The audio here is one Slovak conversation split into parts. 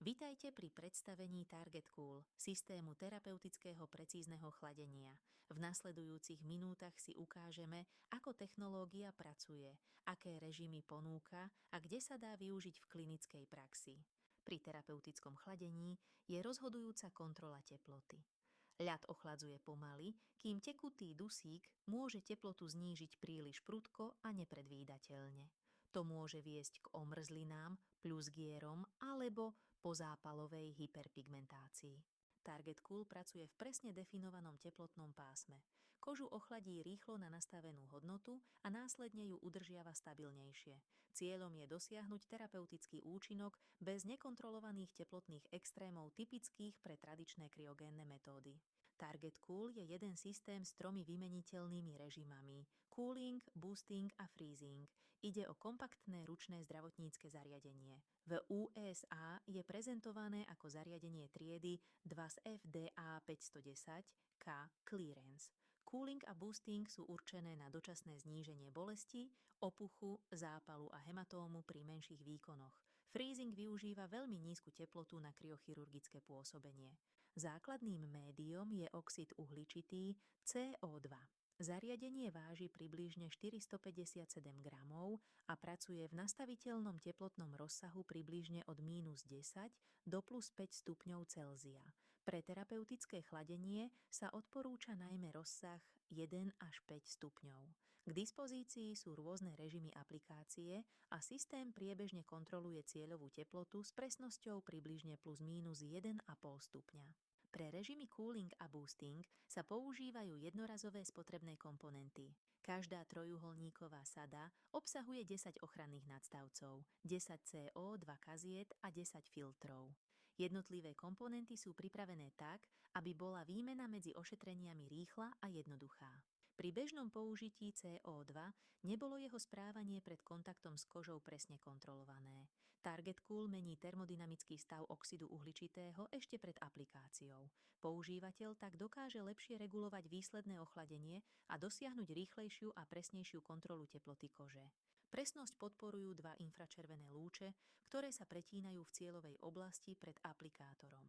Vitajte pri predstavení Target Cool, systému terapeutického precízneho chladenia. V nasledujúcich minútach si ukážeme, ako technológia pracuje, aké režimy ponúka a kde sa dá využiť v klinickej praxi. Pri terapeutickom chladení je rozhodujúca kontrola teploty. Ľad ochladzuje pomaly, kým tekutý dusík môže teplotu znížiť príliš prudko a nepredvídateľne. To môže viesť k omrzlinám, pľusgierom alebo pozápalovej hyperpigmentácii. Target Cool pracuje v presne definovanom teplotnom pásme. Kožu ochladí rýchlo na nastavenú hodnotu a následne ju udržiava stabilnejšie. Cieľom je dosiahnuť terapeutický účinok bez nekontrolovaných teplotných extrémov typických pre tradičné kryogénne metódy. Target Cool je jeden systém s 3 vymeniteľnými režimami: cooling, boosting a freezing. Ide o kompaktné ručné zdravotnícke zariadenie. V USA je prezentované ako zariadenie triedy 2FDA 510 K Clearance. Cooling a boosting sú určené na dočasné zníženie bolesti, opuchu, zápalu a hematómu pri menších výkonoch. Freezing využíva veľmi nízku teplotu na kryochirurgické pôsobenie. Základným médiom je oxid uhličitý CO2. Zariadenie váži približne 457 gramov a pracuje v nastaviteľnom teplotnom rozsahu približne od -10 do +5 stupňov Celzia. Pre terapeutické chladenie sa odporúča najmä rozsah 1 až 5 stupňov. K dispozícii sú rôzne režimy aplikácie a systém priebežne kontroluje cieľovú teplotu s presnosťou približne +-1,5 stupňa. Pre režimy cooling a boosting sa používajú jednorazové spotrebné komponenty. Každá trojuholníková sada obsahuje 10 ochranných nadstavcov, 10 CO2 kaziet a 10 filtrov. Jednotlivé komponenty sú pripravené tak, aby bola výmena medzi ošetreniami rýchla a jednoduchá. Pri bežnom použití CO2 nebolo jeho správanie pred kontaktom s kožou presne kontrolované. Target Cool mení termodynamický stav oxidu uhličitého ešte pred aplikáciou. Používateľ tak dokáže lepšie regulovať výsledné ochladenie a dosiahnuť rýchlejšiu a presnejšiu kontrolu teploty kože. Presnosť podporujú 2 infračervené lúče, ktoré sa pretínajú v cieľovej oblasti pred aplikátorom.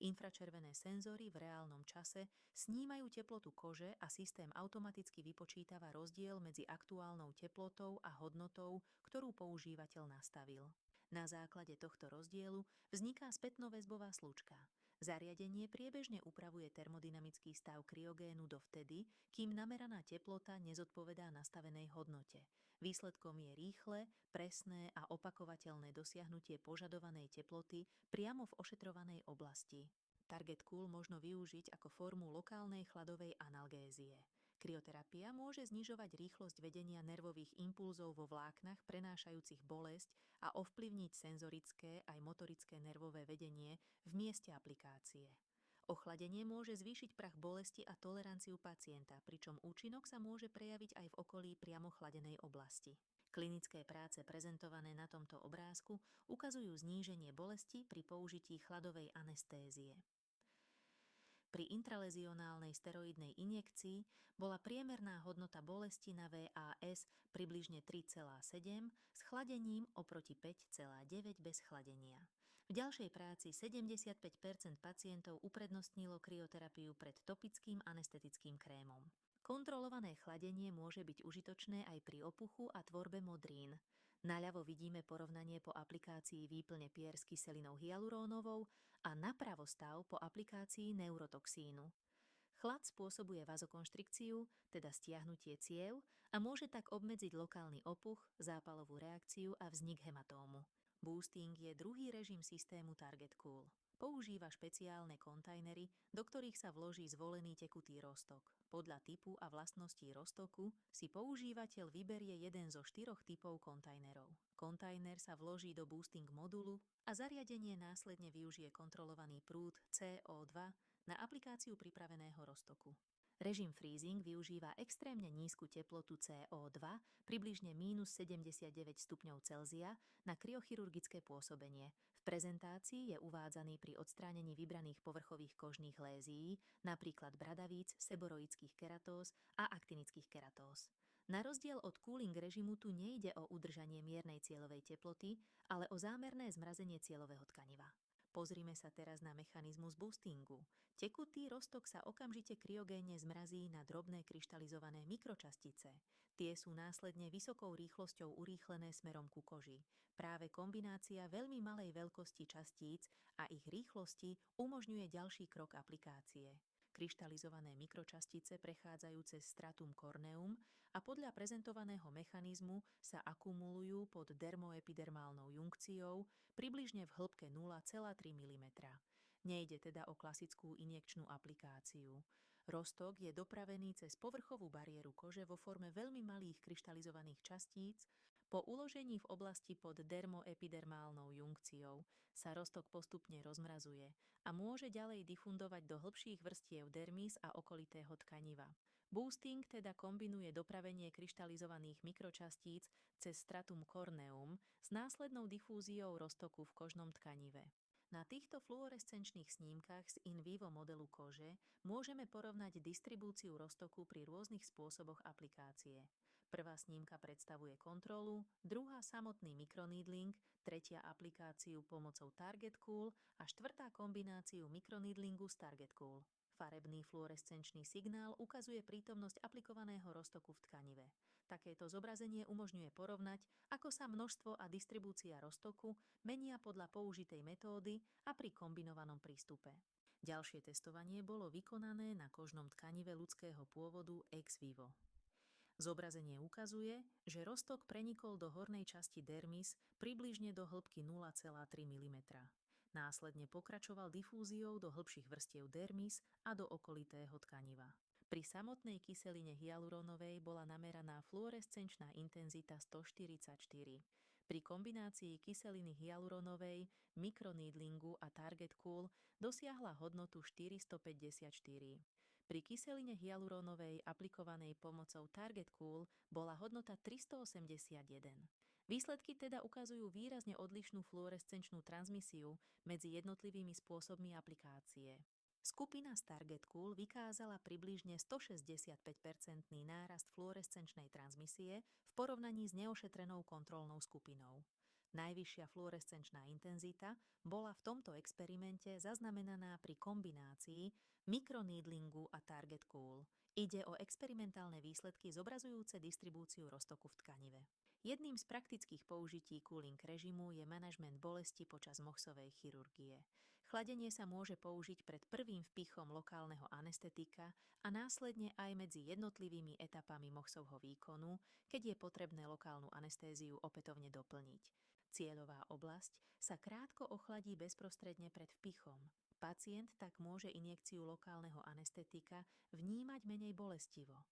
Infračervené senzory v reálnom čase snímajú teplotu kože a systém automaticky vypočítava rozdiel medzi aktuálnou teplotou a hodnotou, ktorú používateľ nastavil. Na základe tohto rozdielu vzniká spätnoväzbová slučka. Zariadenie priebežne upravuje termodynamický stav kryogénu dovtedy, kým nameraná teplota nezodpovedá nastavenej hodnote. Výsledkom je rýchle, presné a opakovateľné dosiahnutie požadovanej teploty priamo v ošetrovanej oblasti. Target Cool možno využiť ako formu lokálnej chladovej analgézie. Kryoterapia môže znižovať rýchlosť vedenia nervových impulzov vo vláknach prenášajúcich bolesť a ovplyvniť senzorické aj motorické nervové vedenie v mieste aplikácie. Ochladenie môže zvýšiť prach bolesti a toleranciu pacienta, pričom účinok sa môže prejaviť aj v okolí priamo chladenej oblasti. Klinické práce prezentované na tomto obrázku ukazujú zníženie bolesti pri použití chladovej anestézie. Pri intralezionálnej steroidnej injekcii bola priemerná hodnota bolesti na VAS približne 3,7 s chladením oproti 5,9 bez chladenia. V ďalšej práci 75% pacientov uprednostnilo kryoterapiu pred topickým anestetickým krémom. Kontrolované chladenie môže byť užitočné aj pri opuchu a tvorbe modrín. Naľavo vidíme porovnanie po aplikácii výplne pier s kyselinou hyalurónovou a napravo stav po aplikácii neurotoxínu. Chlad spôsobuje vazokonštrikciu, teda stiahnutie ciev, a môže tak obmedziť lokálny opuch, zápalovú reakciu a vznik hematómu. Boosting je druhý režim systému Target Cool. Používa špeciálne kontajnery, do ktorých sa vloží zvolený tekutý roztok. Podľa typu a vlastností roztoku si používateľ vyberie jeden zo 4 typov kontajnerov. Kontajner sa vloží do boosting modulu a zariadenie následne využije kontrolovaný prúd CO2 na aplikáciu pripraveného roztoku. Režim freezing využíva extrémne nízku teplotu CO2, približne -79 stupňov Celzia, na kryochirurgické pôsobenie. V prezentácii je uvádzaný pri odstránení vybraných povrchových kožných lézií, napríklad bradavíc, seboroických keratóz a aktinických keratóz. Na rozdiel od cooling režimu tu nejde o udržanie miernej cieľovej teploty, ale o zámerné zmrazenie cieľového tkaniva. Pozrime sa teraz na mechanizmus boostingu. Tekutý roztok sa okamžite kryogénne zmrazí na drobné kryštalizované mikročastice. Tie sú následne vysokou rýchlosťou urýchlené smerom ku koži. Práve kombinácia veľmi malej veľkosti častíc a ich rýchlosti umožňuje ďalší krok aplikácie. Kryštalizované mikročastice prechádzajú cez stratum corneum a podľa prezentovaného mechanizmu sa akumulujú pod dermoepidermálnou junkciou približne v hĺbke 0,3 mm. Nejde teda o klasickú injekčnú aplikáciu. Roztok je dopravený cez povrchovú bariéru kože vo forme veľmi malých kryštalizovaných častíc. Po uložení v oblasti pod dermoepidermálnou junkciou sa roztok postupne rozmrazuje a môže ďalej difundovať do hĺbších vrstiev dermis a okolitého tkaniva. Boosting teda kombinuje dopravenie kryštalizovaných mikročastíc cez stratum corneum s následnou difúziou roztoku v kožnom tkanive. Na týchto fluorescenčných snímkach z in vivo modelu kože môžeme porovnať distribúciu roztoku pri rôznych spôsoboch aplikácie. Prvá snímka predstavuje kontrolu, druhá samotný mikroneedling, tretia aplikáciu pomocou Target Cool a štvrtá kombináciu mikroneedlingu s Target Cool. Farebný fluorescenčný signál ukazuje prítomnosť aplikovaného roztoku v tkanive. Takéto zobrazenie umožňuje porovnať, ako sa množstvo a distribúcia roztoku menia podľa použitej metódy a pri kombinovanom prístupe. Ďalšie testovanie bolo vykonané na kožnom tkanive ľudského pôvodu ex vivo. Zobrazenie ukazuje, že roztok prenikol do hornej časti dermis približne do hĺbky 0,3 mm. Následne pokračoval difúziou do hĺbších vrstiev dermis a do okolitého tkaniva. Pri samotnej kyseline hyalurónovej bola nameraná fluorescenčná intenzita 144. Pri kombinácii kyseliny hyalurónovej, mikroneedlingu a Target Cool dosiahla hodnotu 454. Pri kyseline hyalurónovej aplikovanej pomocou Target Cool bola hodnota 381. Výsledky teda ukazujú výrazne odlišnú fluorescenčnú transmisiu medzi jednotlivými spôsobmi aplikácie. Skupina z Target Cool vykázala približne 165% nárast fluorescenčnej transmisie v porovnaní s neošetrenou kontrolnou skupinou. Najvyššia fluorescenčná intenzita bola v tomto experimente zaznamenaná pri kombinácii mikroneedlingu a Target Cool. Ide o experimentálne výsledky zobrazujúce distribúciu roztoku v tkanive. Jedným z praktických použití cooling režimu je manažment bolesti počas moxovej chirurgie. Chladenie sa môže použiť pred prvým vpichom lokálneho anestetika a následne aj medzi jednotlivými etapami moxovho výkonu, keď je potrebné lokálnu anestéziu opätovne doplniť. Cieľová oblasť sa krátko ochladí bezprostredne pred vpichom. Pacient tak môže injekciu lokálneho anestetika vnímať menej bolestivo.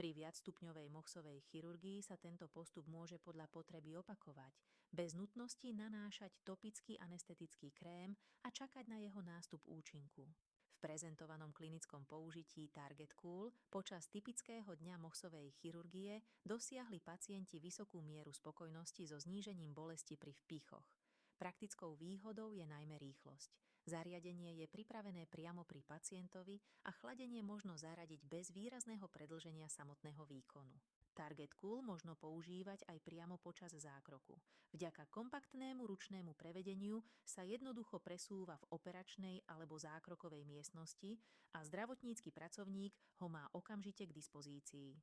Pri viacstupňovej moxovej chirurgii sa tento postup môže podľa potreby opakovať, bez nutnosti nanášať topický anestetický krém a čakať na jeho nástup účinku. V prezentovanom klinickom použití Target Cool počas typického dňa moxovej chirurgie dosiahli pacienti vysokú mieru spokojnosti so znížením bolesti pri vpichoch. Praktickou výhodou je najmä rýchlosť. Zariadenie je pripravené priamo pri pacientovi a chladenie možno zaradiť bez výrazného predĺženia samotného výkonu. Target Cool možno používať aj priamo počas zákroku. Vďaka kompaktnému ručnému prevedeniu sa jednoducho presúva v operačnej alebo zákrokovej miestnosti a zdravotnícky pracovník ho má okamžite k dispozícii.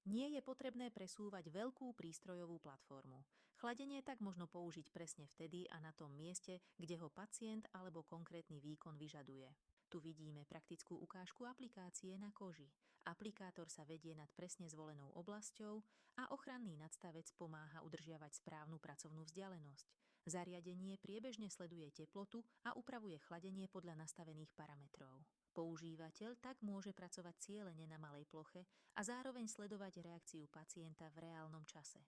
Nie je potrebné presúvať veľkú prístrojovú platformu. Chladenie tak možno použiť presne vtedy a na tom mieste, kde ho pacient alebo konkrétny výkon vyžaduje. Tu vidíme praktickú ukážku aplikácie na koži. Aplikátor sa vedie nad presne zvolenou oblasťou a ochranný nadstavec pomáha udržiavať správnu pracovnú vzdialenosť. Zariadenie priebežne sleduje teplotu a upravuje chladenie podľa nastavených parametrov. Používateľ tak môže pracovať cielene na malej ploche a zároveň sledovať reakciu pacienta v reálnom čase.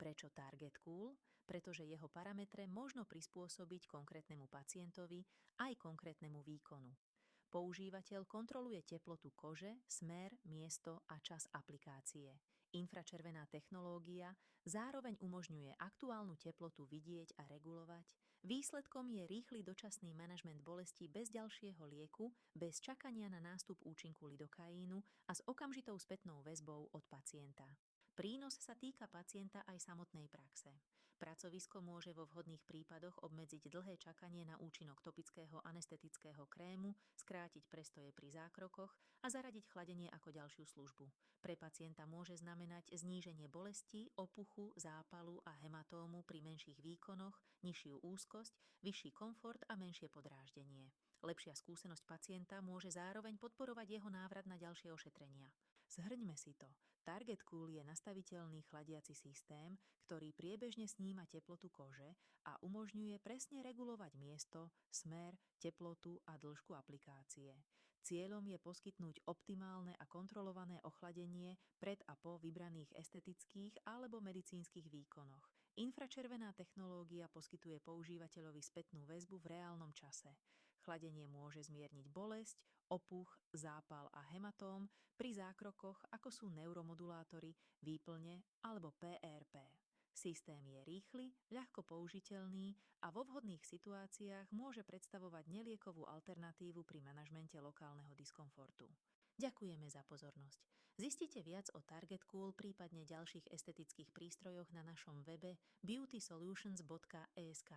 Prečo Target Cool? Pretože jeho parametre možno prispôsobiť konkrétnemu pacientovi aj konkrétnemu výkonu. Používateľ kontroluje teplotu kože, smer, miesto a čas aplikácie. Infračervená technológia zároveň umožňuje aktuálnu teplotu vidieť a regulovať. Výsledkom je rýchly dočasný manažment bolesti bez ďalšieho lieku, bez čakania na nástup účinku lidokaínu a s okamžitou spätnou väzbou od pacienta. Prínos sa týka pacienta aj samotnej praxe. Pracovisko môže vo vhodných prípadoch obmedziť dlhé čakanie na účinok topického anestetického krému, skrátiť prestoje pri zákrokoch a zaradiť chladenie ako ďalšiu službu. Pre pacienta môže znamenať zníženie bolesti, opuchu, zápalu a hematómu pri menších výkonoch, nižšiu úzkosť, vyšší komfort a menšie podráždenie. Lepšia skúsenosť pacienta môže zároveň podporovať jeho návrat na ďalšie ošetrenia. Zhrňme si to. Target Cool je nastaviteľný chladiaci systém, ktorý priebežne sníma teplotu kože a umožňuje presne regulovať miesto, smer, teplotu a dĺžku aplikácie. Cieľom je poskytnúť optimálne a kontrolované ochladenie pred a po vybraných estetických alebo medicínskych výkonoch. Infračervená technológia poskytuje používateľovi spätnú väzbu v reálnom čase. Chladenie môže zmierniť bolesť, opuch, zápal a hematóm pri zákrokoch, ako sú neuromodulátory, výplne alebo PRP. Systém je rýchly, ľahko použiteľný a vo vhodných situáciách môže predstavovať neliekovú alternatívu pri manažmente lokálneho diskomfortu. Ďakujeme za pozornosť. Zistite viac o Target Cool, prípadne ďalších estetických prístrojoch na našom webe beautysolutions.sk.